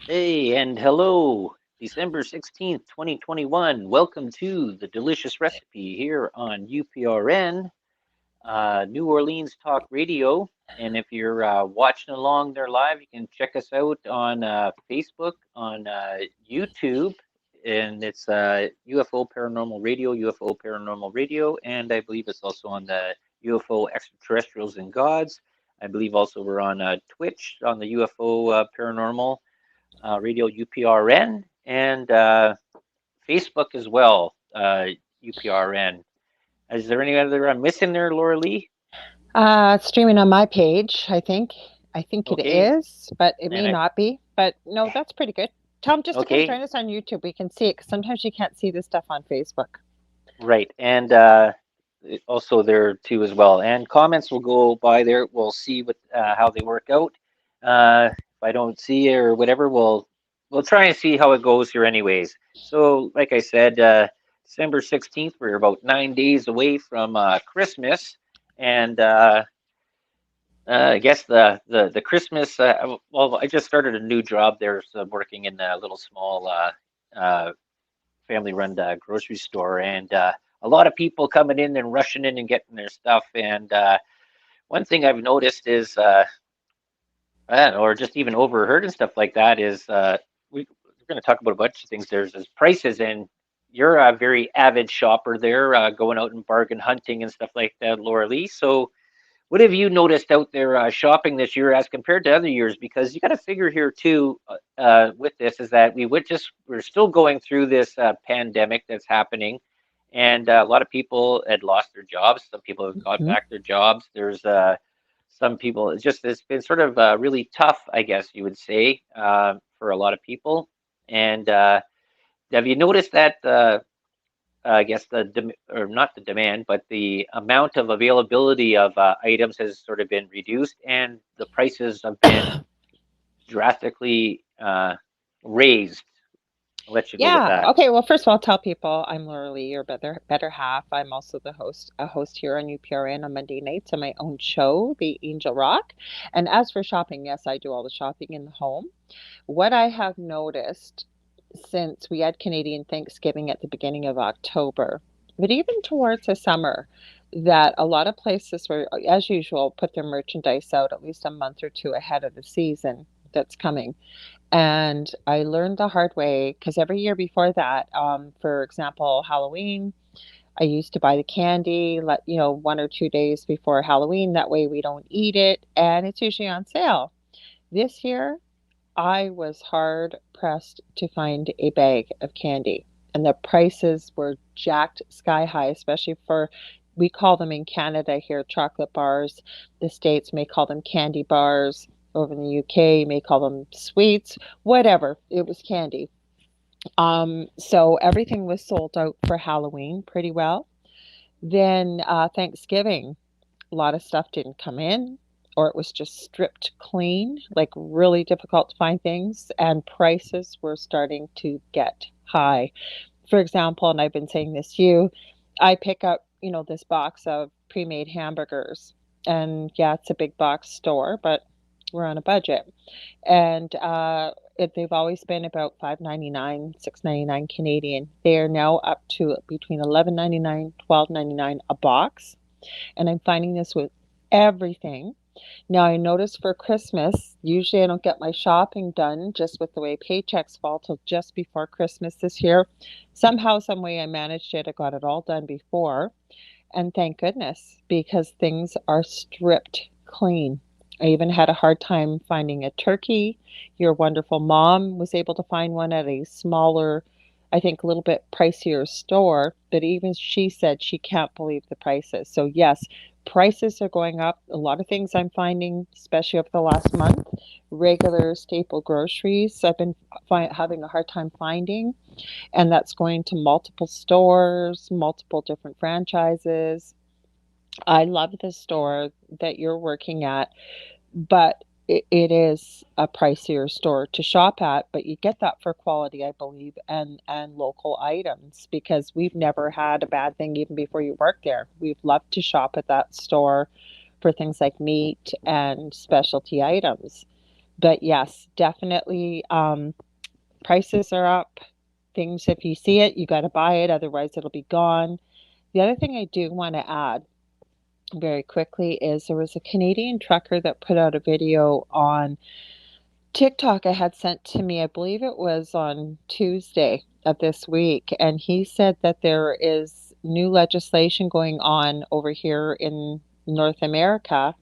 Hey, and hello, December 16th, 2021. Welcome to the Delicious Recipe here on UPRN, New Orleans Talk Radio. And if you're watching along there live, you can check us out on Facebook, on YouTube, and it's UFO Paranormal Radio, UFO Paranormal Radio, and I believe it's also on the UFO Extraterrestrials and Gods. I believe also we're on Twitch on the UFO Paranormal Radio UPRN, and Facebook as well, UPRN. Is there any other I'm missing there, Laura Lee? It's streaming on my page, I think. I think it Okay, is, but it and may not be. But no, that's pretty good. Tell them just to come okay, join us on YouTube. We can see it 'cause sometimes you can't see this stuff on Facebook. right, and also there too as well. And comments will go by there. We'll see what how they work out. If I don't see it or whatever, we'll try and see how it goes here, anyways. So, like I said, December 16th, we're about 9 days away from Christmas, and I guess the Christmas. Well, I just started a new job there, so I'm working in a little small family-run grocery store, and a lot of people coming in and rushing in and getting their stuff. And one thing I've noticed is, or just even overheard and stuff like that, is we're going to talk about a bunch of things. There's prices, and you're a very avid shopper there, going out and bargain hunting and stuff like that, Laura Lee. So what have you noticed out there shopping this year as compared to other years? Because you got to figure here too, with this is that we're still going through this pandemic that's happening, and a lot of people had lost their jobs. Some people have got Hmm. back their jobs. There's some people. It's been sort of really tough, I guess you would say, for a lot of people. And have you noticed that? I guess or not the demand, but the amount of availability of items has sort of been reduced, and the prices have been drastically raised. I'll let you go with Yeah. that. Okay. Well, first of all, tell people I'm Lorilei, your better half. I'm also a host here on UPRN on Monday nights on my own show, The Angel Rock. And as for shopping, yes, I do all the shopping in the home. What I have noticed since we had Canadian Thanksgiving at the beginning of October, but even towards the summer, that a lot of places were, as usual, put their merchandise out at least a month or two ahead of the season that's coming. And I learned the hard way because every year before that, for example, Halloween, I used to buy the candy, 1 or 2 days before Halloween. That way we don't eat it, and it's usually on sale. This year, I was hard pressed to find a bag of candy, and the prices were jacked sky high, especially for, we call them in Canada here chocolate bars. The States may call them candy bars. Over in the UK, you may call them sweets, whatever. It was candy. So everything was sold out for Halloween pretty well. Then Thanksgiving, a lot of stuff didn't come in, or it was just stripped clean, like really difficult to find things, and prices were starting to get high. For example, and I've been saying this to you, I pick up, this box of pre-made hamburgers, and yeah, it's a big box store, but we're on a budget. And they've always been about 5.99, 6.99 Canadian. They are now up to between 11.99, 12.99 a box, and I'm finding this with everything. Now, I noticed for Christmas, usually I don't get my shopping done just with the way paychecks fall till just before Christmas this year. Somehow, some way I managed it. I got it all done before. And thank goodness, because things are stripped clean. I even had a hard time finding a turkey. Your wonderful mom was able to find one at a smaller, I think a little bit pricier store, but even she said she can't believe the prices. So, yes, prices are going up. A lot of things I'm finding, especially over the last month, regular staple groceries, I've been having a hard time finding, and that's going to multiple stores, multiple different franchises. I love the store that you're working at, but it is a pricier store to shop at, but you get that for quality, I believe, and local items, because we've never had a bad thing even before you worked there. We've loved to shop at that store for things like meat and specialty items. But yes, definitely, prices are up. Things, if you see it, you got to buy it, otherwise it'll be gone. The other thing I do want to add very quickly is there was a Canadian trucker that put out a video on TikTok I had sent to me. I believe it was on Tuesday of this week, and he said that there is new legislation going on over here in North America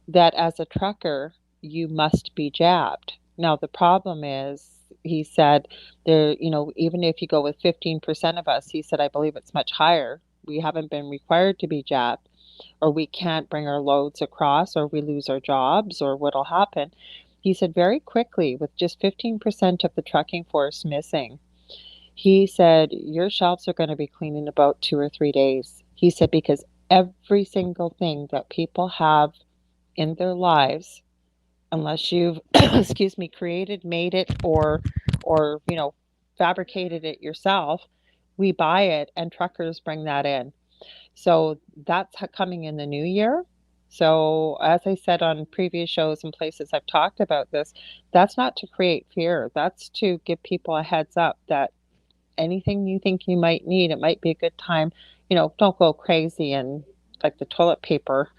that as a trucker, you must be jabbed. Now, the problem is, he said, there, even if you go with 15% of us, he said, I believe it's much higher. We haven't been required to be jabbed, or we can't bring our loads across, or we lose our jobs, or what'll happen. He said, very quickly, with just 15% of the trucking force missing, he said, your shelves are going to be clean in about 2 or 3 days. He said, because every single thing that people have in their lives, unless you've excuse me, created, made it, or fabricated it yourself, we buy it and truckers bring that in. So that's coming in the new year. So as I said on previous shows and places I've talked about this, that's not to create fear, that's to give people a heads up that anything you think you might need, it might be a good time. Don't go crazy and like the toilet paper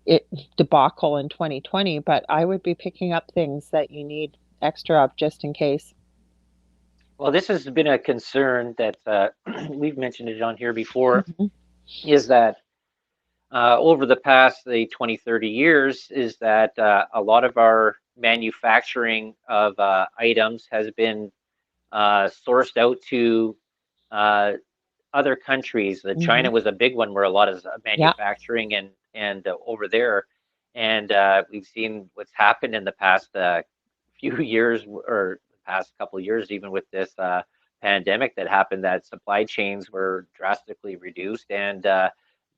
it debacle in 2020, but I would be picking up things that you need extra of just in case. Well, this has been a concern that we've mentioned it on here before, Mhm. is that over the past, say, 20, 30 years, is that a lot of our manufacturing of items has been sourced out to uh, other countries. Mhm. China was a big one where a lot of Yeah. manufacturing and over there, and we've seen what's happened in the past few years or the past couple of years, even with this pandemic that happened, that supply chains were drastically reduced, and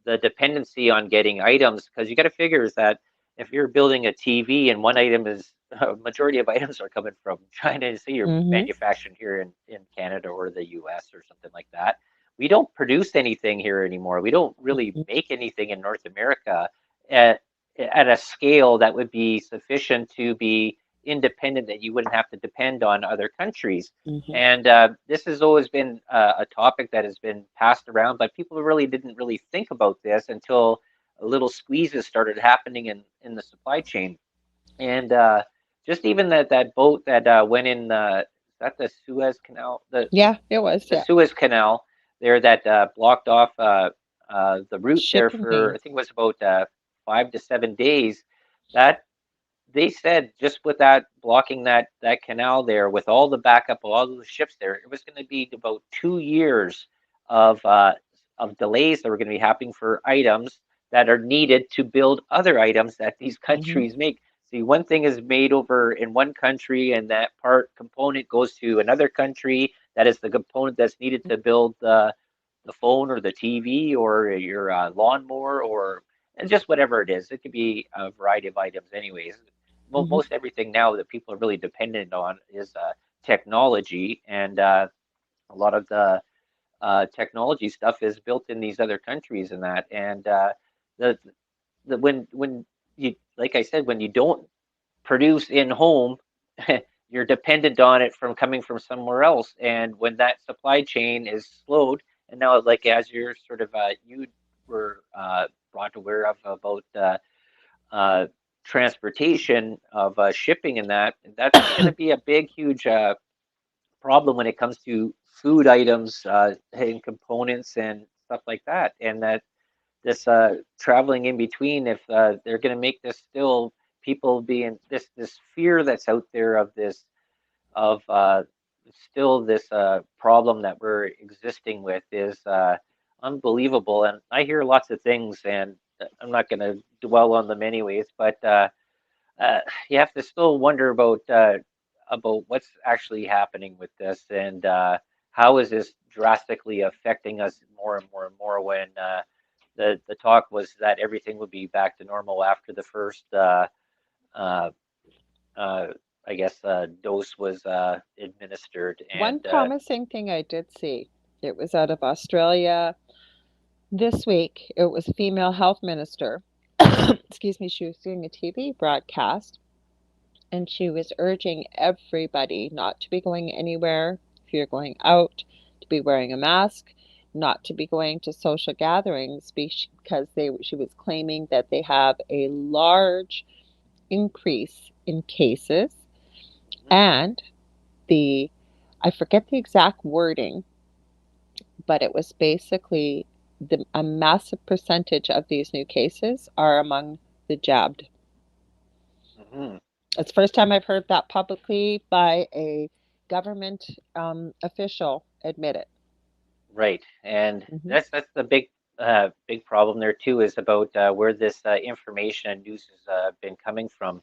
the dependency on getting items, because you got to figure is that if you're building a TV and one item is a majority of items are coming from China, say you're Mhm. manufacturing here in Canada or the US or something like that, we don't produce anything here anymore. We don't really Mhm. make anything in North America at at a scale that would be sufficient to be independent, that you wouldn't have to depend on other countries. Mhm. And this has always been a topic that has been passed around, but people really didn't really think about this until little squeezes started happening in the supply chain. And just even that boat that went in is that the Suez Canal, Yeah, it was. the Yeah. Suez Canal there, that blocked off the route there Shipping for, I lanes. think it was about 5 to 7 days. That they said just with that blocking that canal there, with all the backup of all the ships there, it was going to be about 2 years of uh, of delays that were going to be happening for items that are needed to build other items that these Mhm. countries make. See, one thing is made over in one country, and that part component goes to another country. That is the component that's needed to build the phone or the TV or your lawnmower or and just whatever it is. It could be a variety of items, anyways. Well, Mhm. most everything now that people are really dependent on is technology, and a lot of the technology stuff is built in these other countries and that. And the when you, like I said, when you don't produce in home, you're dependent on it from coming from somewhere else. And when that supply chain is slowed, and now like as you're sort of you were brought aware of about uh, transportation of shipping and that, that's going to be a big, huge problem when it comes to food items and components and stuff like that. And that this traveling in between, if they're going to make this still people being this fear that's out there of this of still this problem that we're existing with is unbelievable. And I hear lots of things, and I'm not going to dwell on them anyways, but uh, you have to still wonder about what's actually happening with this, and how is this drastically affecting us more and more and more when the talk was that everything would be back to normal after the first uh, uh, I guess dose was administered, One and promising thing I did see, it was out of Australia this week. It was a female health minister. Excuse me, she was doing a TV broadcast, and she was urging everybody not to be going anywhere. If you're going out, to be wearing a mask, not to be going to social gatherings because she was claiming that they have a large increase in cases, Mhm. and the I forget the exact wording, but it was basically a massive percentage of these new cases are among the jabbed. Mhm. It's the first time I've heard that publicly by a government official admit it. Right, and Hmm. that's the big problem there too is about where this information and news has been coming from.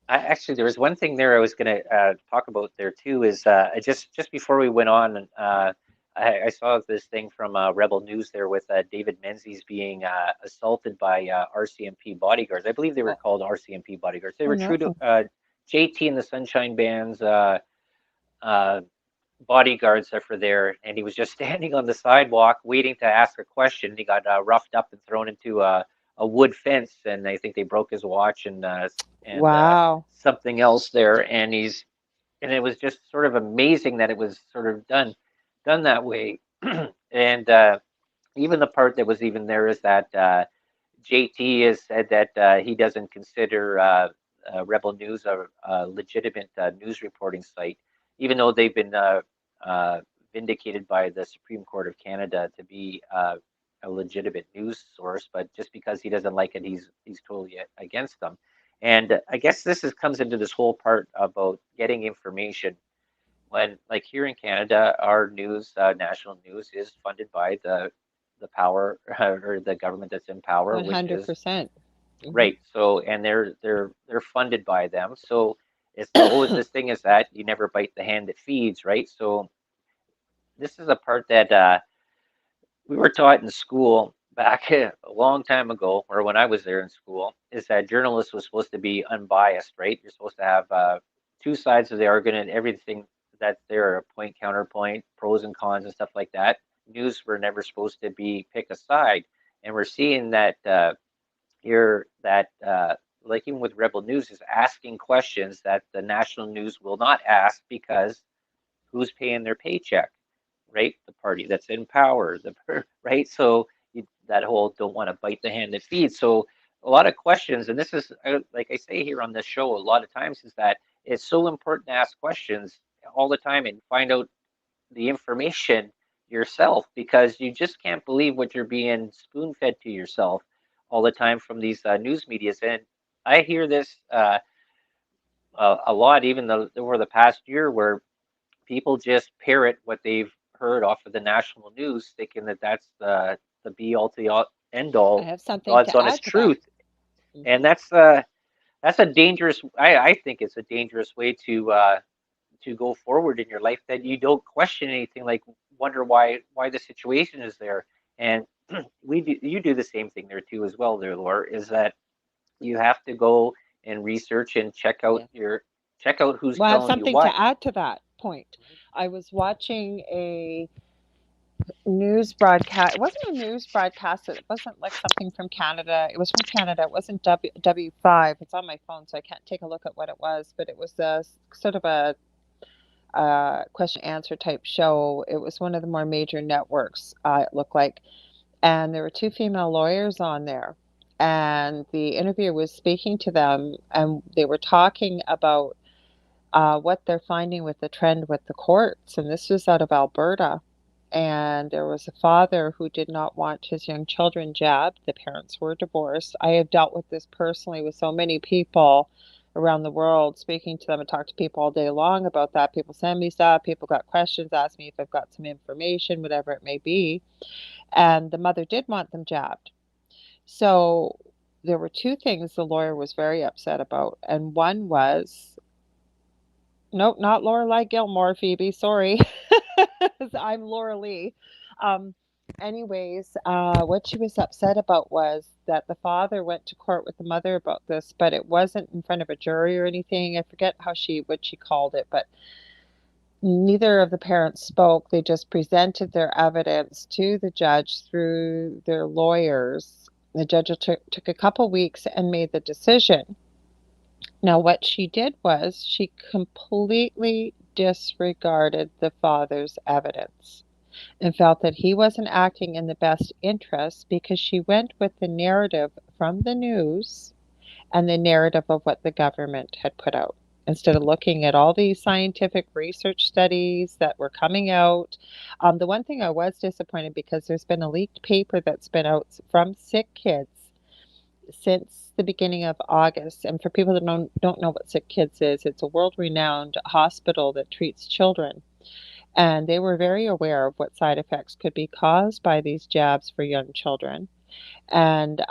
Actually, there was one thing there I was going to talk about there too. Is just before we went on, I saw this thing from Rebel News there with David Menzies being assaulted by RCMP bodyguards. I believe they were Oh, called RCMP bodyguards. They oh were true to no. JT and the Sunshine Band's uh, bodyguards that were there, and he was just standing on the sidewalk waiting to ask a question. He got roughed up and thrown into a wood fence, and I think they broke his watch and Wow. something else there. And it was just sort of amazing that it was sort of done that way. And even the part that was even there is that JT has said that he doesn't consider Rebel News a legitimate news reporting site, even though they've been uh, vindicated by the Supreme Court of Canada to be a legitimate news source. But just because he doesn't like it, he's totally against them. And I guess comes into this whole part about getting information. When, like here in Canada, our news, national news, is funded by the power or the government that's in power, which is 100%. Hmm. right. So, and they're funded by them. So it's always this thing is that you never bite the hand that feeds, right? So this is a part that we were taught in school back a long time ago, or when I was there in school, is that journalists was supposed to be unbiased, right? You're supposed to have two sides of the argument, everything that there, point counterpoint, pros and cons, and stuff like that. News were never supposed to be pick a side, and we're seeing that here that like even with Rebel News is asking questions that the national news will not ask because who's paying their paycheck, right? The party that's in power, right. So that whole don't want to bite the hand that feeds. So a lot of questions, and this is like I say here on this show a lot of times, is that it's so important to ask questions all the time and find out the information yourself because you just can't believe what you're being spoon fed to yourself all the time from these news medias. And I hear this a lot, even though over the past year, where people just parrot what they've heard off of the national news, thinking that that's the be all to end I all, have something God's to honest add to that. truth, Hmm. and that's a dangerous. I think it's a dangerous way to go forward in your life that you don't question anything, like wonder why the situation is there, and you do the same thing there too as well. There, Laura, is that you have to go and research and Yeah. check out who's Well, I have telling you something what. to add to that point. I was watching a news broadcast. It wasn't a news broadcast. It wasn't like something from Canada. It was from Canada. It wasn't W5. It's on my phone, so I can't take a look at what it was. But it was a sort of a question answer type show. It was one of the more major networks. It looked like, and there were two female lawyers on there. And the interviewer was speaking to them, and they were talking about what they're finding with the trend with the courts. And this was out of Alberta. And there was a father who did not want his young children jabbed. The parents were divorced. I have dealt with this personally with so many people around the world, speaking to them and talk to people all day long about that. People send me stuff, people got questions, ask me if I've got some information, whatever it may be. And the mother did want them jabbed. So there were two things the lawyer was very upset about. And one was, nope, not Lorelei Gilmore, Phoebe. Sorry. I'm Lorilei. Um, anyways, what she was upset about was that the father went to court with the mother about this, but it wasn't in front of a jury or anything. I forget what she called it, but neither of the parents spoke. They just presented their evidence to the judge through their lawyers. The judge took a couple weeks and made the decision. Now, what she did was she completely disregarded the father's evidence and felt that he wasn't acting in the best interest because she went with the narrative from the news and the narrative of what the government had put out instead of looking at all these scientific research studies that were coming out. The one thing I was disappointed because there's been a leaked paper that's been out from sick kids since the beginning of August. And for people that don't know what Sick Kids is, it's a world renowned hospital that treats children. And they were very aware of what side effects could be caused by these jabs for young children. And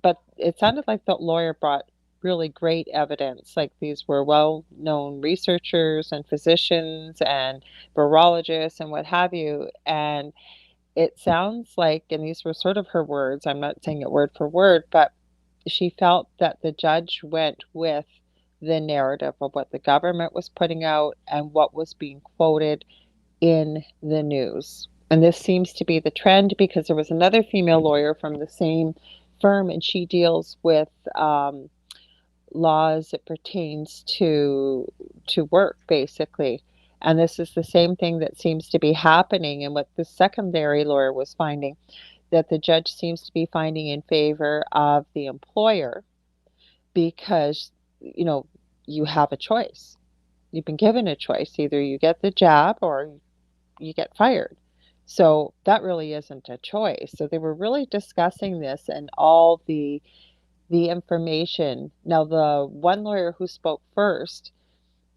but it sounded like the lawyer brought really great evidence. Like these were well-known researchers and physicians and virologists and what have you. And it sounds like, and these were sort of her words, I'm not saying it word for word, but she felt that the judge went with the narrative of what the government was putting out and what was being quoted in the news. And this seems to be the trend because there was another female lawyer from the same firm, and she deals with laws that pertains to work, basically. And this is the same thing that seems to be happening. And what the secondary lawyer was finding, that the judge seems to be finding in favor of the employer because, you know, you have a choice. You've been given a choice. Either you get the job or you get fired. So that really isn't a choice. So they were really discussing this and all the information. Now the one lawyer who spoke first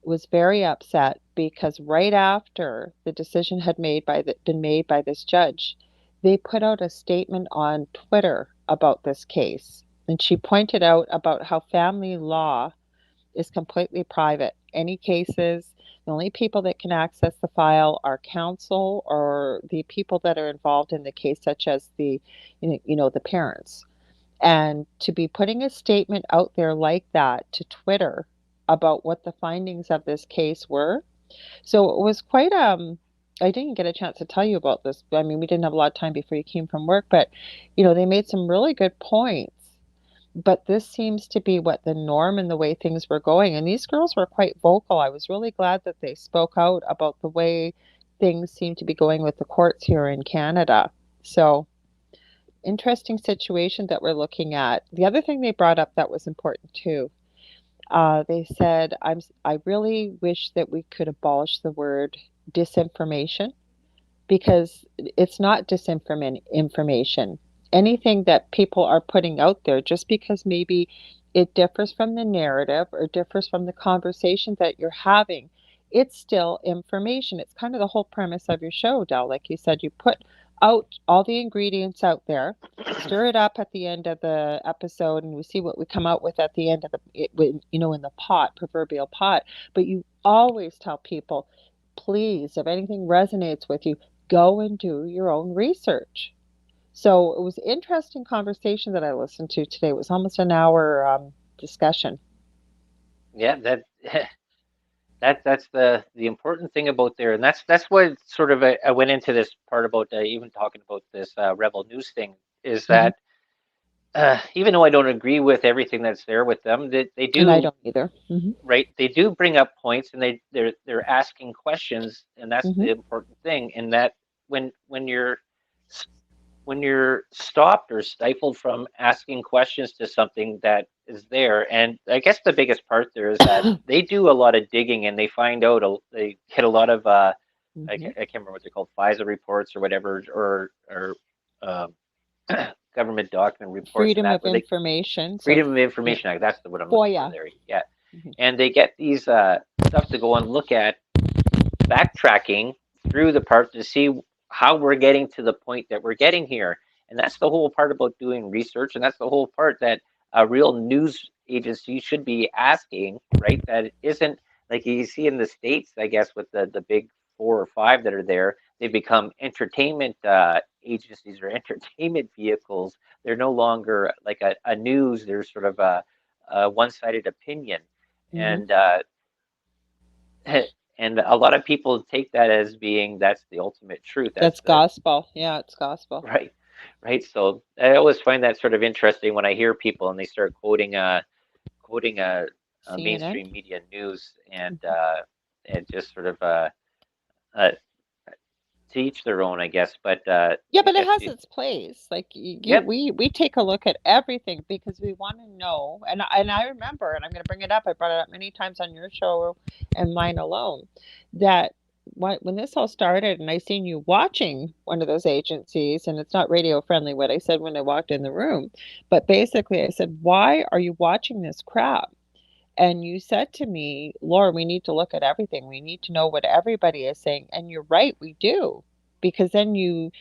was very upset because right after the decision had been made by this judge, they put out a statement on Twitter about this case. And she pointed out about how family law is completely private. Any cases, the only people that can access the file are counsel or the people that are involved in the case, such as the parents. And to be putting a statement out there like that to Twitter about what the findings of this case were. So it was quite I didn't get a chance to tell you about this. I mean, we didn't have a lot of time before you came from work, but they made some really good points. But this seems to be what the norm and the way things were going. And these girls were quite vocal. I was really glad that they spoke out about the way things seem to be going with the courts here in Canada. So, interesting situation that we're looking at. The other thing they brought up that was important too, they said, I really wish that we could abolish the word disinformation because it's not disinformation. Anything that people are putting out there, just because maybe it differs from the narrative or differs from the conversation that you're having, it's still information. It's kind of the whole premise of your show, Del. Like you said, you put out all the ingredients out there, stir it up at the end of the episode, and we see what we come out with at the end of in the pot, proverbial pot. But you always tell people, please, if anything resonates with you, go and do your own research. So it was an interesting conversation that I listened to today. It was almost an hour discussion. Yeah, that's the important thing about there, and that's what sort of I went into this part about even talking about this Rebel News thing is Hmm. that even though I don't agree with everything that's there with them, they And I do don't either. Hmm. right. They do bring up points, and they're asking questions, and that's Hmm. the important thing. In that when when you're stopped or stifled from asking questions to something that is there, and I guess the biggest part there is that they do a lot of digging, and they find out they get a lot of Hmm. I can't remember what they're called, FISA reports or whatever, or um, government document reports, and Freedom that of where they information. So, Freedom of yeah, Information Act. That's the what I'm looking for FOIA. there. Yeah, Hmm. and they get these stuff to go and look at, backtracking through the part to see how we're getting to the point that we're getting here. And that's the whole part about doing research, and that's the whole part that a real news agency should be asking, right? That it isn't like you see in the States, I guess, with the big four or five that are there. They become entertainment agencies or entertainment vehicles. They're no longer like a news. They're sort of a one-sided opinion, Hmm. and and a lot of people take that as being that's the ultimate truth. That's That's the gospel. Yeah, it's gospel. right, right. So I always find that sort of interesting when I hear people and they start quoting a CNN. mainstream media news, and just sort of uh, to each their own, I guess. But Yeah, I but it guess has you, its place. Like yep, we take a look at everything because we want to know. And I remember, and I'm going to bring it up. I brought it up many times on your show and mine alone, that when this all started, and I seen you watching one of those agencies, and it's not radio friendly what I said when I walked in the room, but basically I said, "Why are you watching this crap?" And you said to me, Laura, we need to look at everything. We need to know what everybody is saying. And you're right, we do. Because then you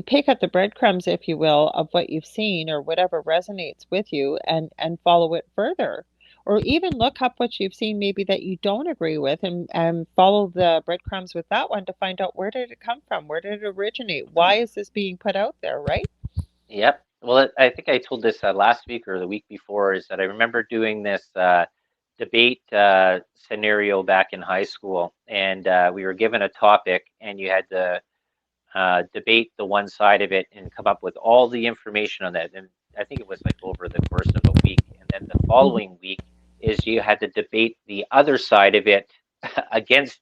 pick up the breadcrumbs, if you will, of what you've seen or whatever resonates with you and follow it further. Or even look up what you've seen maybe that you don't agree with and follow the breadcrumbs with that one to find out where did it come from? Where did it originate? Why is this being put out there, right? yep. Well, I think I told this last week or the week before, is that I remember doing this debate scenario back in high school, and we were given a topic, and you had to debate the one side of it and come up with all the information on that. And I think it was like over the course of a week. And then the Mm-hmm. following week is you had to debate the other side of it against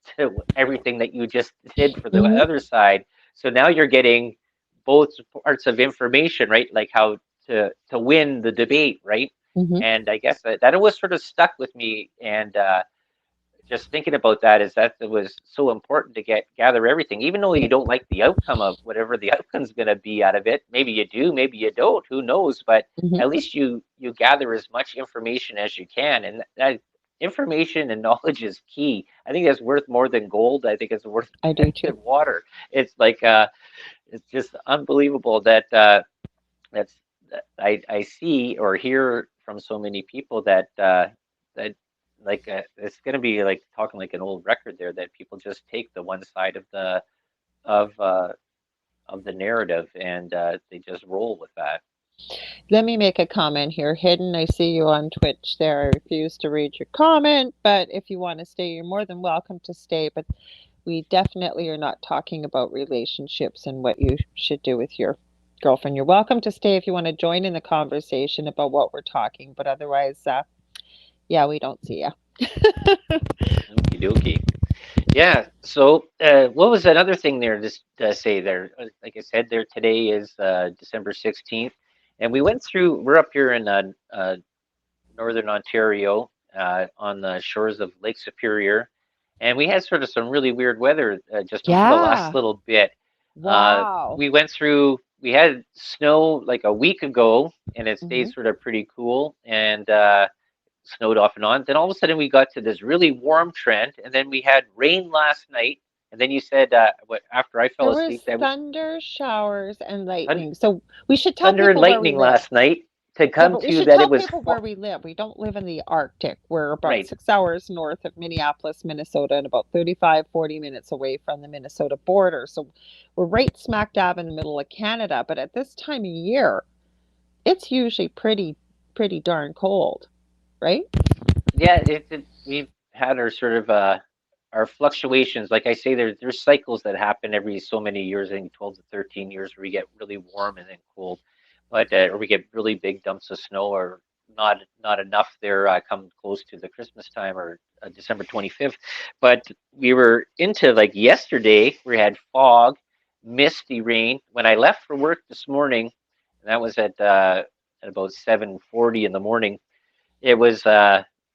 everything that you just did for the Mm-hmm. other side. So now you're getting both parts of information, right? Like how to win the debate, right? Mm-hmm. And I guess that always sort of stuck with me. And just thinking about that, is that it was so important to gather everything, even though you don't like the outcome of whatever the outcome's going to be out of it. Maybe you do, maybe you don't, who knows, but Mm-hmm. at least you gather as much information as you can, and that information and knowledge is key. I think it's worth more than gold. I think it's worth I do too. than water. It's like it's just unbelievable that that's that I see or hear from so many people that that like it's going to be like talking like an old record there, that people just take the one side of uh, of the narrative, and they just roll with that. Let me make a comment here. Hidden, I see you on Twitch there. I refuse to read your comment, but if you want to stay, you're more than welcome to stay. But we definitely are not talking about relationships and what you should do with your girlfriend. You're welcome to stay if you want to join in the conversation about what we're talking, but otherwise, yeah, we don't see you. Okie dokie. Yeah. So, what was another thing there to say there? Like I said, there today is December 16th, and we went through. We're up here in northern Ontario, on the shores of Lake Superior, and we had sort of some really weird weather just over the last Yeah. little bit. Wow. We went through. We had snow like a week ago, and it stayed Hmm. sort of pretty cool, and snowed off and on. Then all of a sudden we got to this really warm trend, and then we had rain last night. And then you said, what, after I fell There was asleep, that thunder, showers, and thun- lightning. So we should tell thunder and people where we lightning live. last night, to Yeah, come but we to should that it tell was people where we live. We don't live in the Arctic. We're about right. 6 hours north of Minneapolis, Minnesota, and about 35, 40 minutes away from the Minnesota border. So we're right smack dab in the middle of Canada. But at this time of year, it's usually pretty darn cold, right? Yeah, we've had our sort of our fluctuations. Like I say, there's cycles that happen every so many years, I think 12 to 13 years, where we get really warm and then cold, but or we get really big dumps of snow, or not enough there come close to the Christmas time, or December 25th. But we were into like yesterday, we had fog, misty rain. When I left for work this morning, and that was at about 7:40 in the morning, it was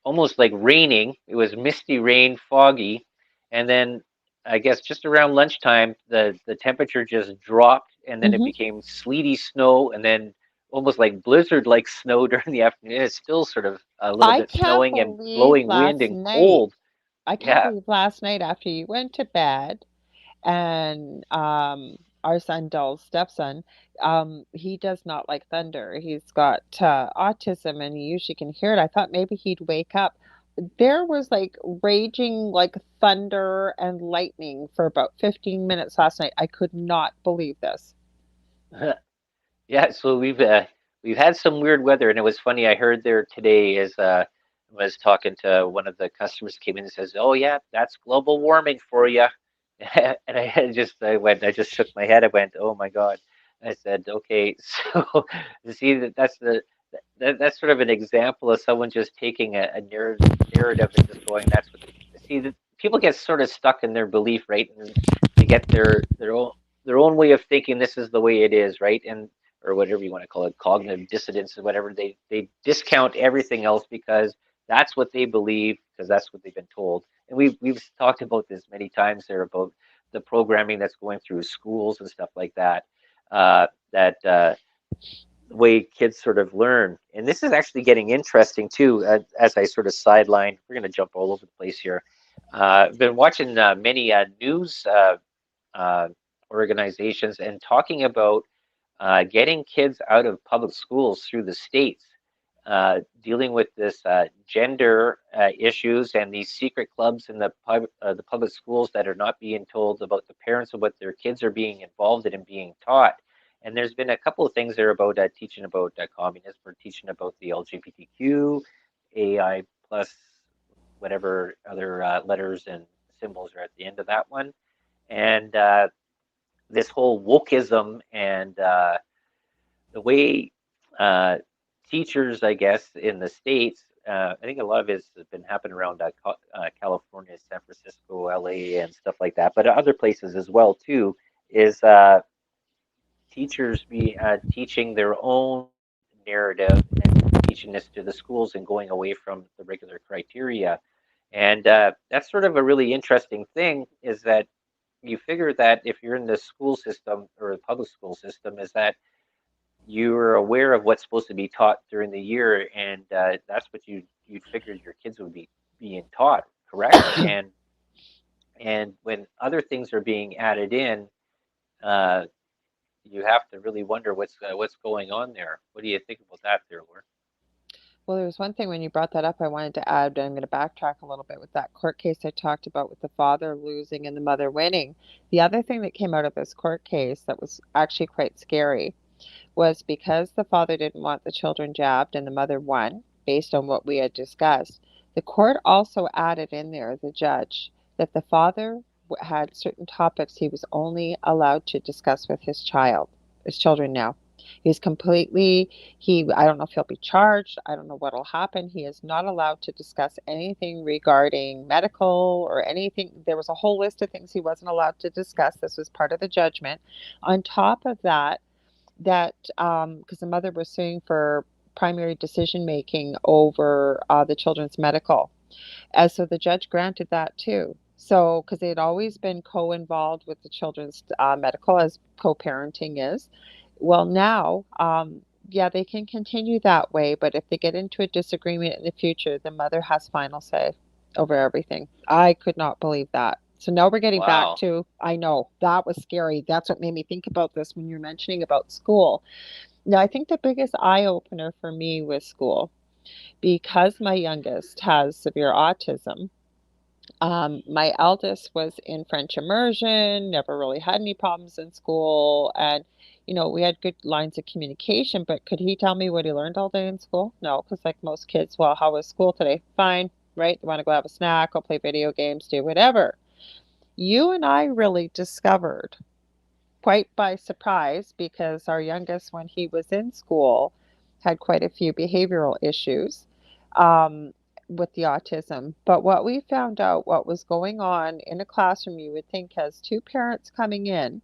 almost like raining. It was misty rain, foggy, and then I guess just around lunchtime, the temperature just dropped, and then it Hmm. became sleety snow, and then almost like blizzard like snow during the afternoon. It's still sort of a little I bit can't snowing and believe blowing wind last and night. cold. I can't Yeah. believe last night after you went to bed and our son Dell's stepson, he does not like thunder. He's got autism and he usually can hear it. I thought maybe he'd wake up. There was like raging like thunder and lightning for about 15 minutes last night. I could not believe this. Yeah, so we've had some weird weather, and it was funny. I heard there today is was talking to one of the customers who came in and says, "Oh yeah, that's global warming for you." And I just shook my head. I went, "Oh my God." I said, "Okay." So you see that's the that's sort of an example of someone just taking a narrative is just going. That's what see. People get sort of stuck in their belief, right? And they get their own way of thinking. This is the way it is, right? And or whatever you want to call it, cognitive dissonance or whatever. They discount everything else because that's what they believe because that's what they've been told. And we've talked about this many times there about the programming that's going through schools and stuff like that. That the way kids sort of learn. And this is actually getting interesting too, as I sort of sideline. We're going to jump all over the place here. I've been watching many news uh, organizations and talking about getting kids out of public schools through the states, dealing with this gender issues and these secret clubs in the public schools that are not being told about the parents of what their kids are being involved in and being taught. And there's been a couple of things there about teaching about communism or teaching about the LGBTQ, AI plus whatever other letters and symbols are at the end of that one. And this whole wokeism and the way uh, teachers, I guess, in the states, I think a lot of it has been happening around California, San Francisco, LA, and stuff like that, but other places as well too. Is teachers be teaching their own narrative and teaching this to the schools and going away from the regular criteria. And that's sort of a really interesting thing. Is that you figure that if you're in the school system or the public school system, is that you're aware of what's supposed to be taught during the year, and that's what you'd figured your kids would be being taught, correct? And when other things are being added in, uh, you have to really wonder what's going on there. What do you think about that, there, Laura? Well, there was one thing when you brought that up I wanted to add. I'm going to backtrack a little bit with that court case I talked about with the father losing and the mother winning. The other thing that came out of this court case that was actually quite scary was because the father didn't want the children jabbed and the mother won, based on what we had discussed. The court also added in there, the judge, that the father had certain topics he was only allowed to discuss with his children now. He's completely, I don't know if he'll be charged. I don't know what will happen. He is not allowed to discuss anything regarding medical or anything. There was a whole list of things he wasn't allowed to discuss. This was part of the judgment. On top of that, because the mother was suing for primary decision making over the children's medical. So the judge granted that too. So, because they had always been co involved with the children's medical, as co parenting is. Well, now, yeah, they can continue that way, but if they get into a disagreement in the future, the mother has final say over everything. I could not believe that. So now we're getting back Wow. to, I know that was scary. That's what made me think about this when you're mentioning about school. Now, I think the biggest eye opener for me was school because my youngest has severe autism. My eldest was in French immersion, never really had any problems in school. And, we had good lines of communication, but could he tell me what he learned all day in school? No, because like most kids, well, how was school today? Fine, right? They want to go have a snack, go play video games, do whatever. You and I really discovered quite by surprise because our youngest, when he was in school, had quite a few behavioral issues um, with the autism. But what we found out, what was going on in a classroom, you would think, as two parents coming in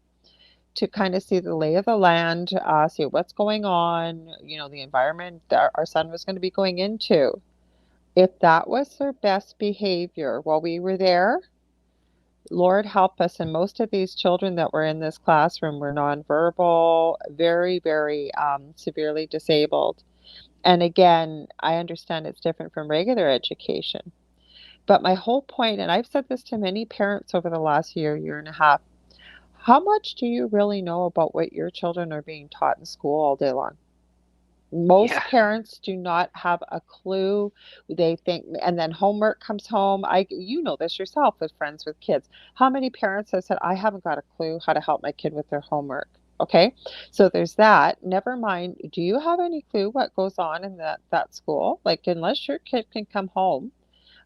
to kind of see the lay of the land, see what's going on, the environment that our son was going to be going into. If that was their best behavior while we were there, Lord help us. And most of these children that were in this classroom were nonverbal, very, very severely disabled. And again, I understand it's different from regular education. But my whole point, and I've said this to many parents over the last year and a half, how much do you really know about what your children are being taught in school all day long? Yeah. Most parents do not have a clue. They think, and then homework comes home. You know this yourself with friends with kids. How many parents have said, I haven't got a clue how to help my kid with their homework? Okay. So there's that. Never mind. Do you have any clue what goes on in that school? Like, unless your kid can come home.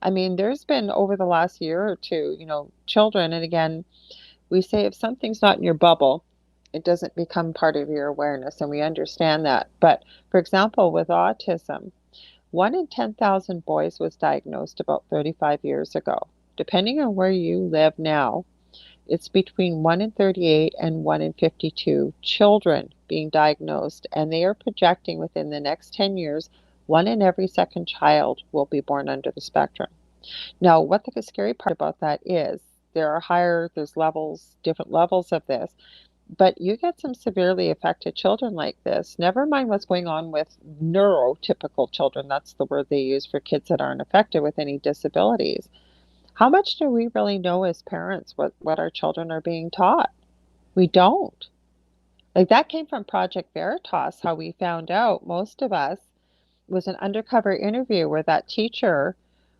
I mean, there's been over the last year or two, children, and again, we say if something's not in your bubble, it doesn't become part of your awareness, and we understand that. But for example, with autism, 1 in 10,000 boys was diagnosed about 35 years ago. Depending on where you live now, it's between 1 in 38 and 1 in 52 children being diagnosed, and they are projecting within the next 10 years, 1 in every second child will be born under the spectrum. Now, what the scary part about that is there's levels, different levels of this, but you get some severely affected children like this. Never mind what's going on with neurotypical children. That's the word they use for kids that aren't affected with any disabilities. How much do we really know as parents what our children are being taught? We don't. Like that came from Project Veritas, how we found out, most of us, was an undercover interview where that teacher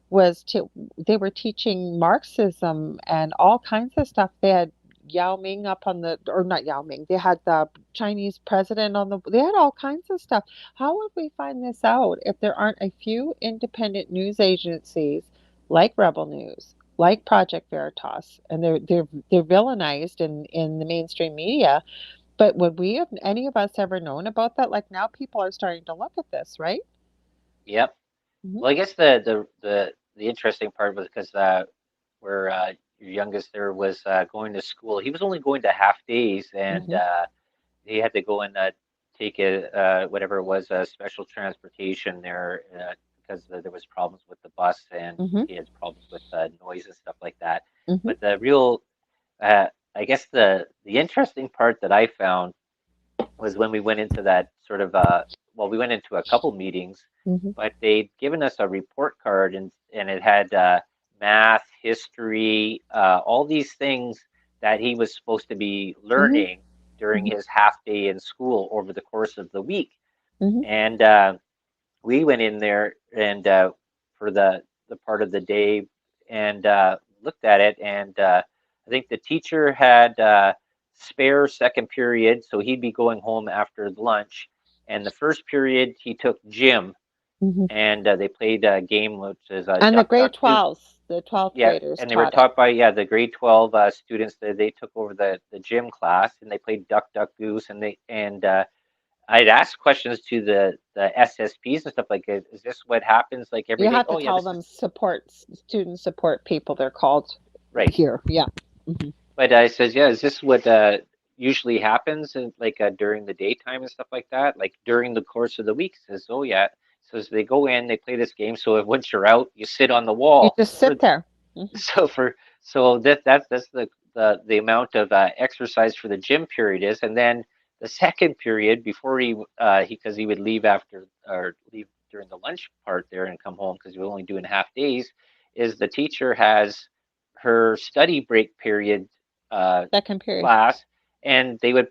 was to they were teaching Marxism and all kinds of stuff. They had Yao Ming up on the, or not Yao Ming, they had the Chinese president on the, they had all kinds of stuff. How would we find this out if there aren't a few independent news agencies like Rebel News, like Project Veritas, and they're villainized in the mainstream media? But would we have any of us ever known about that? Like now people are starting to look at this, right? Yep. Hmm. Well, I guess the interesting part was because where your youngest there was going to school, he was only going to half days, and Hmm. he had to go and take a whatever it was, special transportation there because there was problems with the bus and Hmm. he had problems with noise and stuff like that. Hmm. But the real, I guess the interesting part that I found was when we went into that sort of well, we went into a couple meetings, Hmm. but they'd given us a report card and it had math, history, all these things that he was supposed to be Hmm. learning during Hmm. his half day in school over the course of the week. Hmm. And we went in there and for the part of the day and looked at it, and I think the teacher had spare second period, so he'd be going home after lunch. And the first period he took gym, Hmm. and they played a game which is And the duck grade duck goose. 12s, the 12th Yeah, graders and they were taught it. taught by the grade 12 students that they took over the gym class, and they played duck duck goose, and they and I'd ask questions to the SSPs and stuff like, is this what happens like every You day? have to Oh yeah, call this is them student support people, they're called right. here. Yeah. Hmm. But I says, yeah, is this what usually happens in, like during the daytime and stuff like that? Like during the course of the week? Says, oh yeah. So as they go in, they play this game. So once you're out, you sit on the You wall just for sit there. Hmm. so for so that's the amount of exercise for the gym period is, and then the second period before he because he would leave after or leave during the lunch part there and come home because he was only doing half days, is the teacher has her study break period uh, Second period. class, and they would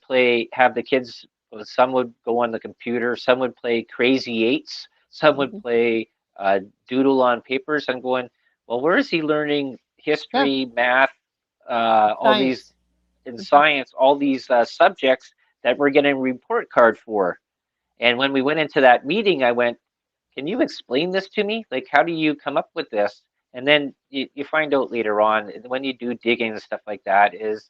have the kids. Some would go on the computer, some would play Crazy Eights, some would Hmm. play doodle on papers. I'm going, well, where is he learning Yeah. history, math, all these Science. in Hmm. science, all these subjects that we're getting a report card for? And when we went into that meeting, I went, can you explain this to me? Like, how do you come up with this? And then you find out later on when you do digging and stuff like that is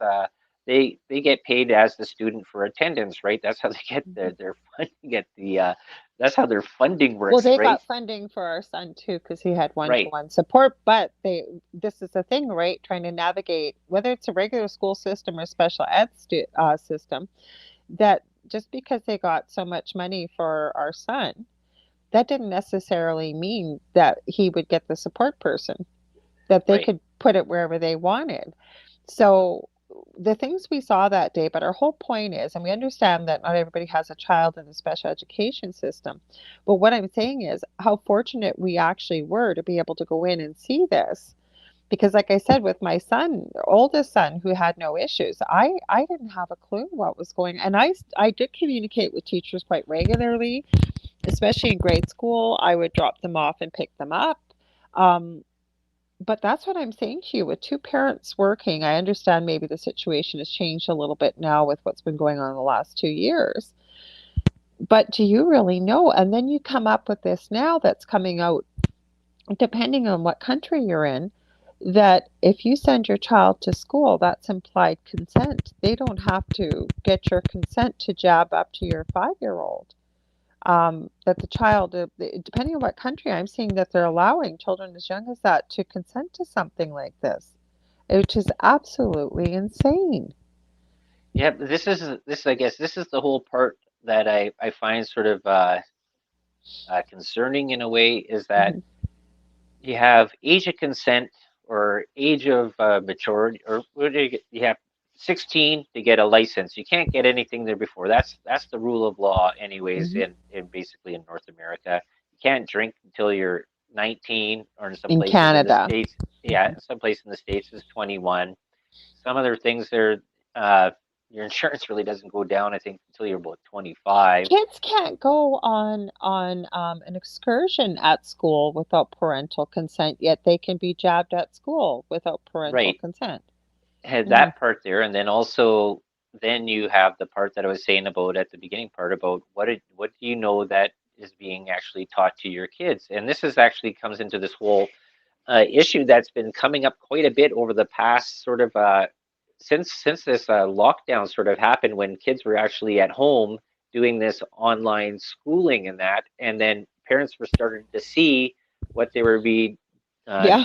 they get paid as the student for attendance, right? That's how they get Hmm. their funding at the that's how their funding Well, works, they right? got funding for our son too because he had Right, one-to-one support. But this is the thing, right? Trying to navigate whether it's a regular school system or special ed system, that just because they got so much money for our son, that didn't necessarily mean that he would get the support person, that they right, could put it wherever they wanted. So the things we saw that day, but our whole point is, and we understand that not everybody has a child in the special education system, but what I'm saying is how fortunate we actually were to be able to go in and see this. Because like I said, with my son, oldest son, who had no issues, I didn't have a clue what was going on. And I did communicate with teachers quite regularly, especially in grade school. I would drop them off and pick them up. Um, but that's what I'm saying to you. With two parents working, I understand maybe the situation has changed a little bit now with what's been going on in the last 2 years. But do you really know? And then you come up with this now that's coming out, depending on what country you're in, that if you send your child to school, that's implied consent. They don't have to get your consent to jab up to your 5-year old. that the child, depending on what country, I'm seeing that they're allowing children as young as that to consent to something like this, which is absolutely insane. Yeah, this I guess this is the whole part that I find sort of concerning in a way is that Hmm. you have age of consent or age of maturity, or what do you have 16 to get a license. You can't get anything there before. That's the rule of law, anyways, Hmm. in basically in North America. You can't drink until you're 19, or in some In places in the Canada. states, yeah, Hmm. in some places in the states is 21. Some other things there, uh, your insurance really doesn't go down, I think, until you're about 25. Kids can't go on an excursion at school without parental consent, yet they can be jabbed at school without parental Right. consent. Had Hmm. that part there, and then also then you have the part that I was saying about at the beginning part about what do you know that is being actually taught to your kids, and this is actually comes into this whole issue that's been coming up quite a bit over the past sort of since this lockdown sort of happened when kids were actually at home doing this online schooling and that, and then parents were starting to see what they were being uh, Yeah.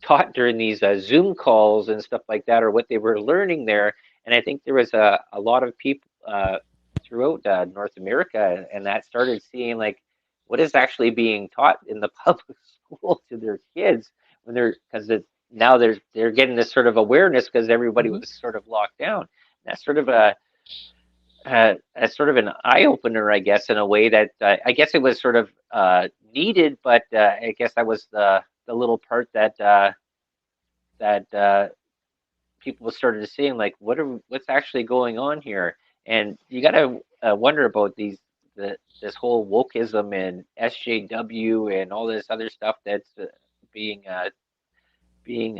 taught during these Zoom calls and stuff like that, or what they were learning there. And I think there was a lot of people throughout North America, and that started seeing like what is actually being taught in the public school to their kids when they're because now they're getting this sort of awareness because everybody Hmm. was sort of locked down. That's sort of a sort of an eye opener, I guess, in a way that I guess it was sort of needed, but I guess that was the little part that people started seeing like what's actually going on here, and you got to wonder about this whole wokeism and SJW and all this other stuff that's being being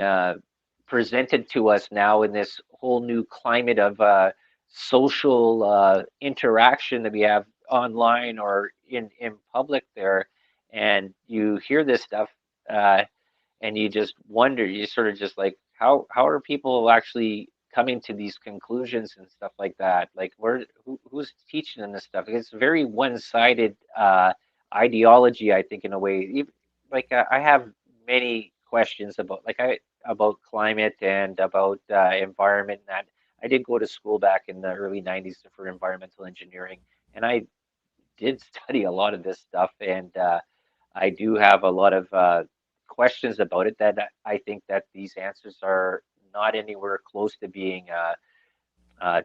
presented to us now in this whole new climate of social interaction that we have online or in public there, and you hear this stuff. And you just wonder, you sort of just like, how are people actually coming to these conclusions and stuff like that? Like, who's teaching them this stuff? It's very one-sided ideology, I think, in a way. Like, I have many questions about about climate and about environment. And that I did go to school back in the early '90s for environmental engineering, and I did study a lot of this stuff, and I do have a lot of questions about it that I think that these answers are not anywhere close to being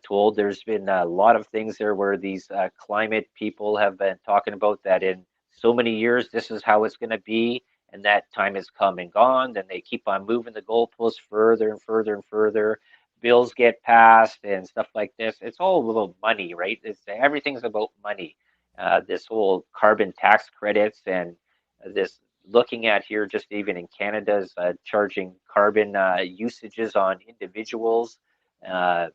told. There's been a lot of things there where these climate people have been talking about that in so many years, this is how it's going to be, and that time has come and gone. Then they keep on moving the goalposts further and further and further. Bills get passed and stuff like this. It's all about money, right? Everything's about money. This whole carbon tax credits and this looking at here, just even in Canada's charging carbon usages on individuals. Uh,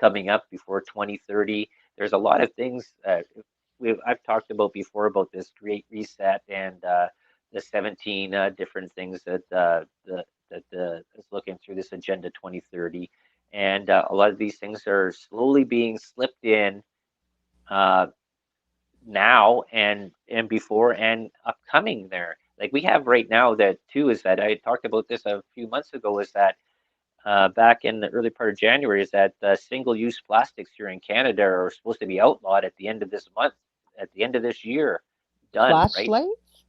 Coming up before 2030. There's a lot of things I've talked about before about this Great Reset and the 17 different things that is looking through this Agenda 2030, and a lot of these things are slowly being slipped in uh, now and before and upcoming there. Like we have right now that too is that I talked about this a few months ago is that back in the early part of January is that single-use plastics here in Canada are supposed to be outlawed at the end of this month, at the end of this year. Done, right? Flashlights?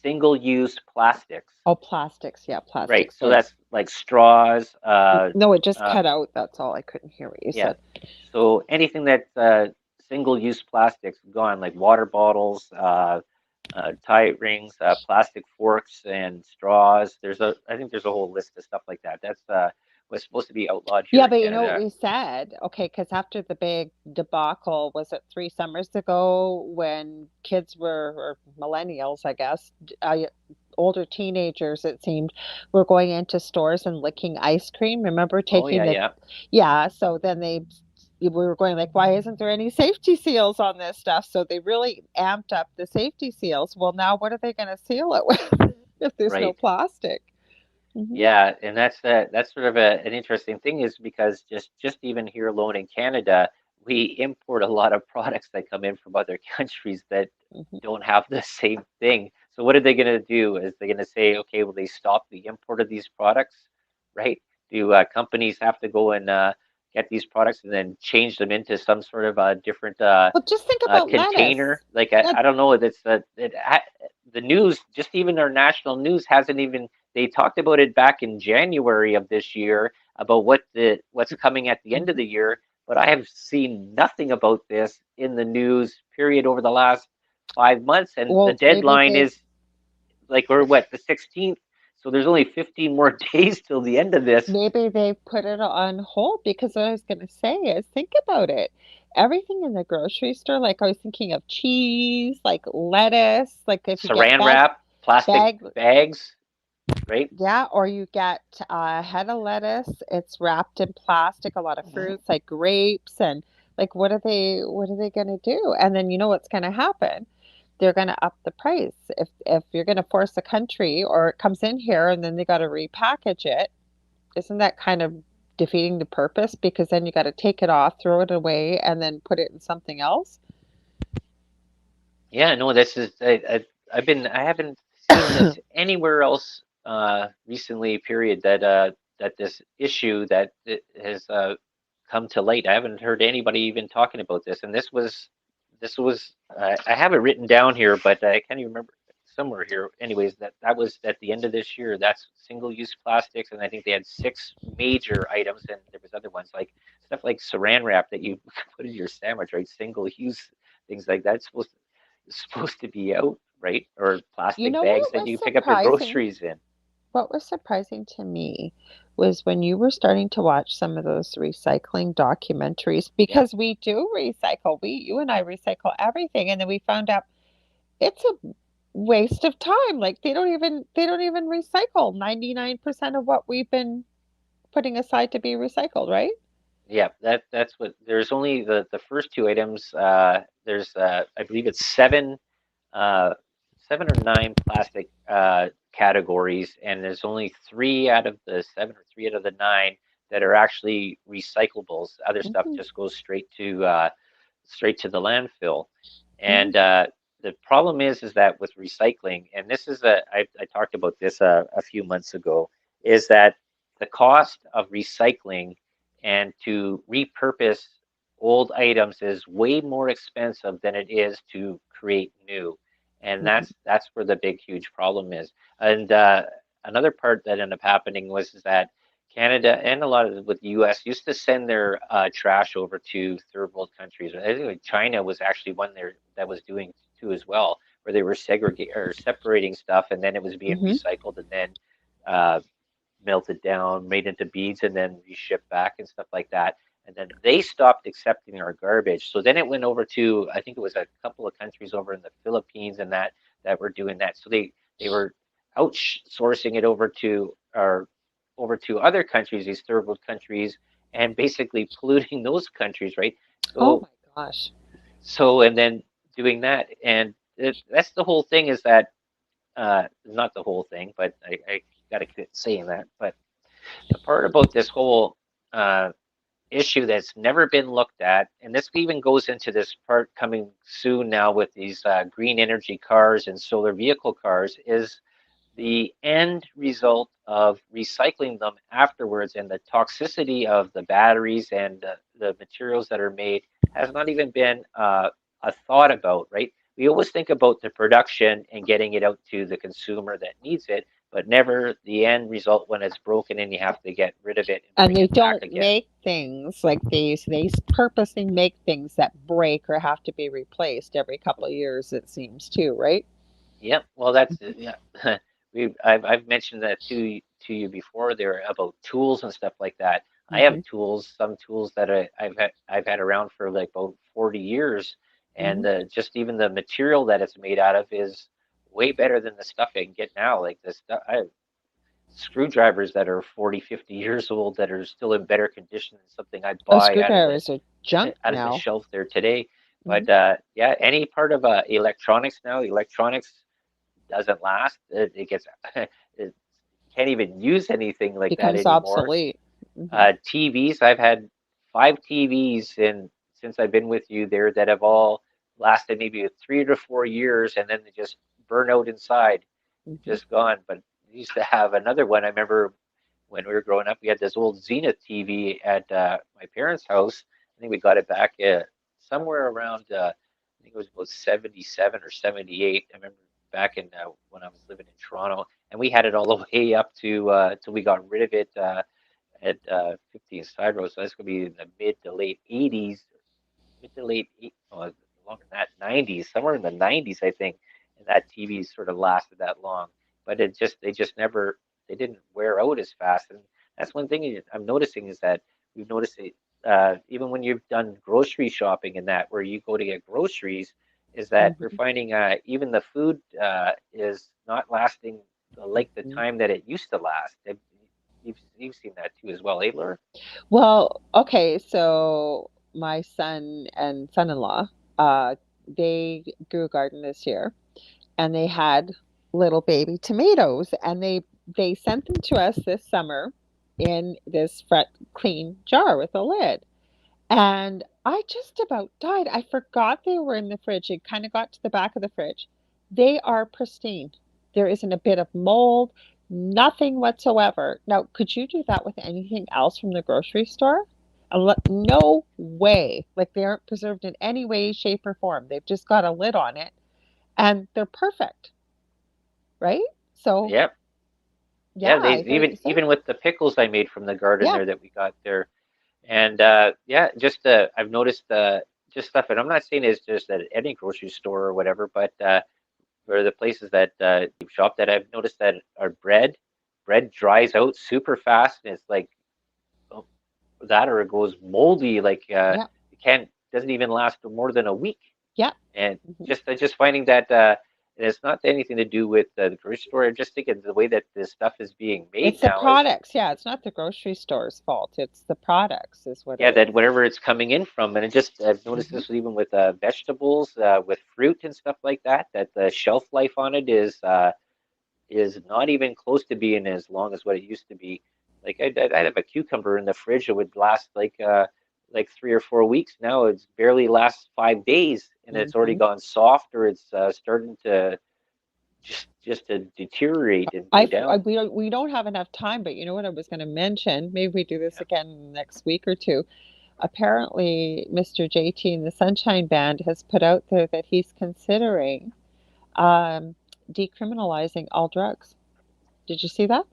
Single-use plastics, Oh, plastics. Yeah, right? plastic. So Sorry. that's like straws, No, it just uh, cut out. That's all. I couldn't hear what you yeah. said. So anything that's single-use plastics gone, like water bottles, tie rings, plastic forks and straws. I think there's a whole list of stuff like that. That's was supposed to be outlawed here Yeah, in but you know what Canada. we said? Okay, because after the big debacle, was it 3 summers ago when kids were, or millennials, I guess, older teenagers, it seemed, were going into stores and licking ice cream? Remember Oh taking yeah, the, yeah, yeah, so then we were going like, why isn't there any safety seals on this stuff? So they really amped up the safety seals. Well, now what are they going to seal it with if there's no right. plastic? Hmm. Yeah, and that's sort of an interesting thing is because just even here alone in Canada, we import a lot of products that come in from other countries that Mhm. don't have the same thing. So what are they going to do? Is they going to say, okay, will they stop the import of these products, right? Do companies have to go and get these products and then change them into some sort of a different Well, just think about lettuce. container? Like Yeah. I don't know. The news, just even our national news, hasn't even. They talked about it back in January of this year about what's coming at the end of Mhm. the year, but I have seen nothing about this in the news period over the last 5 months, and the Well, deadline is like we're what, the 16th, so there's only 15 more days till the end of this. maybe they put it on hold because what I was going to say is think about it. Everything in the grocery store, like I was thinking of cheese, like lettuce, like if you get Saran wrap, plastic bag, bags, right? yeah, or you get a head of lettuce, it's wrapped in plastic, a lot of Mhm. fruits like grapes and like what are they going to do? And then you know what's going to happen? They're going to up the price. If you're going to force a country or it comes in here and then they got to repackage it, isn't that kind of defeating the purpose? Because then you got to take it off, throw it away, and then put it in something else. Yeah, no, this is I haven't seen this anywhere else recently, period, that this issue that it has come to light. I haven't heard anybody even talking about this, and this was I have it written down here, but I can't even remember somewhere here. Anyways, that was at the end of this year. That's single-use plastics, and I think they had six major items, and there was other ones like stuff like saran wrap that you put in your sandwich, right? Single-use things like that. It's supposed to be out, right? Or You plastic know bags what that was you pick up your surprising? groceries in. What was surprising to me was when you were starting to watch some of those recycling documentaries Yeah, because we do recycle. You and I recycle everything, and then we found out it's a waste of time. Like they don't even recycle 99% of what we've been putting aside to be recycled, right? yeah. That's what. There's only the first two items. There's I believe it's uh, 7 or 9 plastic categories, and there's only 3 out of the 7 or 3 out of the 9 that are actually recyclables. Other stuff Hmm. just goes straight to the landfill. Hmm. And the problem is that with recycling, and this is I talked about this a few months ago, is that the cost of recycling and to repurpose old items is way more expensive than it is to create new. And Hmm. that's where the big huge problem is. And another part that ended up happening was is that Canada and a lot of with the U.S. used to send their trash over to third world countries. I think like China was actually one there that was doing too as well, where they were segregating or separating stuff, and then it was being Hmm. recycled and then uh, melted down, made into beads, and then reshipped back and stuff like that. And then they stopped accepting our garbage. So then it went over to I think it was a couple of countries over in the Philippines and that were doing that. So they were outsourcing it over to other countries, these third world countries, and basically polluting those countries, right? Oh So my gosh. and then doing that, and that's the whole thing is that not the whole thing, but I got to quit saying that. But the part about this whole uh, issue that's never been looked at, and this even goes into this part coming soon now with these green energy cars and solar vehicle cars, is the end result of recycling them afterwards and the toxicity of the batteries and the materials that are made has not even been a thought about, right? We always think about the production and getting it out to the consumer that needs it, but never the end result when it's broken and you have to get rid of it and And bring they it back don't again. make things like these. They purposely make things that break or have to be replaced every couple of years, it seems, too, right? Yep. Well, that's yeah. I've mentioned that to you before there about tools and stuff like that. I Hmm. have tools, some tools that I've had around for like about 40 years, Hmm. and just even the material that it's made out of is way better than the stuff I can get now. Like the stuff I have screwdrivers that are 40, 50 years old that are still in better condition than something I'd Oh, buy out of the screwdrivers are junk out of the now. shelf there today. Hmm. But yeah, any part of electronics now, electronics doesn't last. It gets it can't even use anything like that Becomes anymore. obsolete. Hmm. TVs, I've had 5 TVs in since I've been with you there that have all lasted maybe 3 to 4 years, and then they just burn out inside, Hmm. just gone. But we used to have another one. I remember when we were growing up, we had this old Zenith TV at my parents' house. I think we got it back somewhere around, I think it was about 77 or 78. I remember back in when I was living in Toronto, and we had it all the way up to till we got rid of it at 15 Side Road. So that's going to be in the mid to late 80s, mid to late, oh, longer than that, 90s, somewhere in the 90s, I think. And that TV sort of lasted that long. But they just never, they didn't wear out as fast. And that's one thing I'm noticing is that we've noticed it, even when you've done grocery shopping and that, where you go to get groceries, is that we're Hmm. finding even the food is not lasting like the Hmm. time that it used to last. You've seen that too as well, Adler? Well, okay, so my son and son-in-law, they grew a garden this year, and they had little baby tomatoes, and they sent them to us this summer in this clean jar with a lid. And I just about died. I forgot they were in the fridge. It kind of got to the back of the fridge. They are pristine. There isn't a bit of mold, nothing whatsoever. Now, could you do that with anything else from the grocery store? No way. Like they aren't preserved in any way, shape, or form. They've just got a lid on it and they're perfect, right? So, Yep. yeah, Yeah, they I hear what you say. even with the pickles I made from the garden Yeah. there that we got there, and yeah, just I've noticed just stuff, and I'm not saying it's just at any grocery store or whatever, but for the places that shop, that I've noticed that our bread dries out super fast, and it's like oh, that, or it goes moldy, like Yeah. it can't doesn't even last more than a week. Yeah. And Hmm. just finding that and it's not anything to do with the grocery store. I just think it's the way that this stuff is being made It's the now is products. Yeah, it's not the grocery store's fault. It's the products is what yeah, it that is. whatever it's coming in from, and it just I've noticed Hmm. this even with vegetables, with fruit and stuff like that, that the shelf life on it is not even close to being as long as what it used to be. Like I'd have a cucumber in the fridge, it would last like 3 or 4 weeks. Now it's barely lasts 5 days, and it's already Hmm. gone soft, or it's starting to to deteriorate and go down. We don't have enough time, but you know what I was going to mention? Maybe we do this Yeah. again next week or two. Apparently, Mr. JT and the Sunshine Band has put out there that he's considering um, decriminalizing all drugs. Did you see that?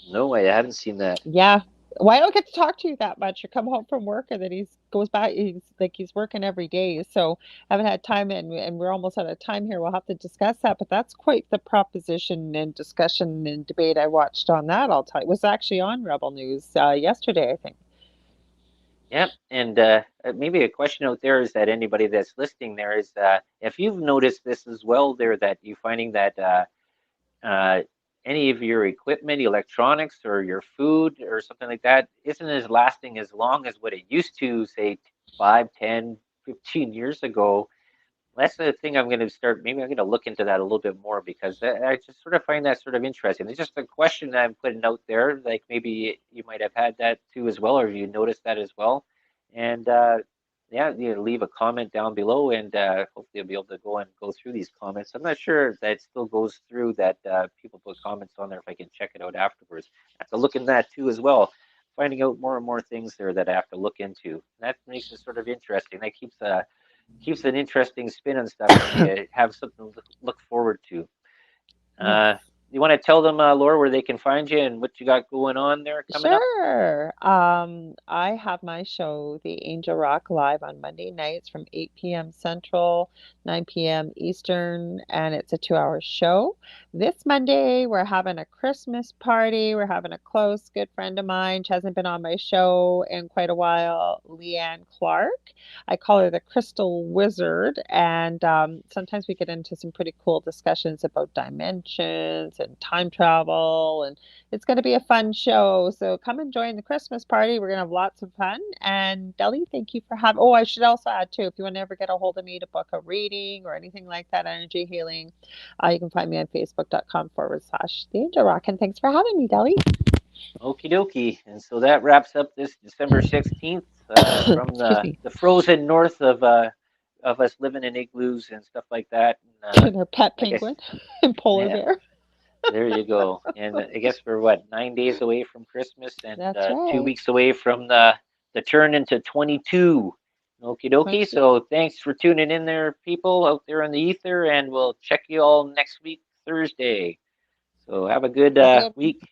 No, I haven't seen that. Yeah. Well, I don't get to talk to you that much. You come home from work and then he's goes back. He's like he's working every day, so I haven't had time. And we're almost out of time here. We'll have to discuss that. But that's quite the proposition and discussion and debate I watched on that. I'll tell you, it was actually on Rebel News yesterday, I think. Yeah, and maybe a question out there is that anybody that's listening there is if you've noticed this as well there, that you finding that uh, any of your equipment, electronics, or your food or something like that isn't as lasting as long as what it used to, say 5, 10, 15 years ago. That's the thing I'm going to start. Maybe I'm going to look into that a little bit more because I just sort of find that sort of interesting. It's just a question that I'm putting out there. Like maybe you might have had that too as well, or you noticed that as well. And yeah, you know, leave a comment down below, and hopefully I'll be able to go and go through these comments. I'm not sure if that still goes through that people put comments on there. If I can check it out afterwards, I have to look in that too as well. Finding out more and more things there that I have to look into. That makes it sort of interesting. That keeps an interesting spin on stuff, and you have something to look forward to. Uh, Yes. you want to tell them, Laura, where they can find you and what you got going on there coming up? Sure. I have my show, The Angel Rock, live on Monday nights from 8 p.m. Central, 9 p.m. Eastern, and it's a 2 hour show. This Monday, we're having a Christmas party. We're having a close, good friend of mine. She hasn't been on my show in quite a while, Leanne Clark. I call her the Crystal Wizard, and sometimes we get into some pretty cool discussions about dimensions and time travel and it's going to be a fun show. So come and join the Christmas party. We're going to have lots of fun. And Deli, thank you for having. Oh, I should also add too, if you want to ever get a hold of me to book a reading or anything like that, energy healing, you can find me on facebook.com/the Angel Rock. And thanks for having me, Deli. Okie dokie. And so that wraps up this December 16th from Excuse me. the frozen north of us living in igloos and stuff like that. And And our pet I guess, penguin and polar yeah, bear. there you go. And I guess we're what, 9 days away from Christmas and That's 2 weeks right. away from the turn into 22. Okie dokie. 22. So thanks for tuning in there, people out there in the ether, and we'll check you all next week, Thursday. So have a good Have a good week.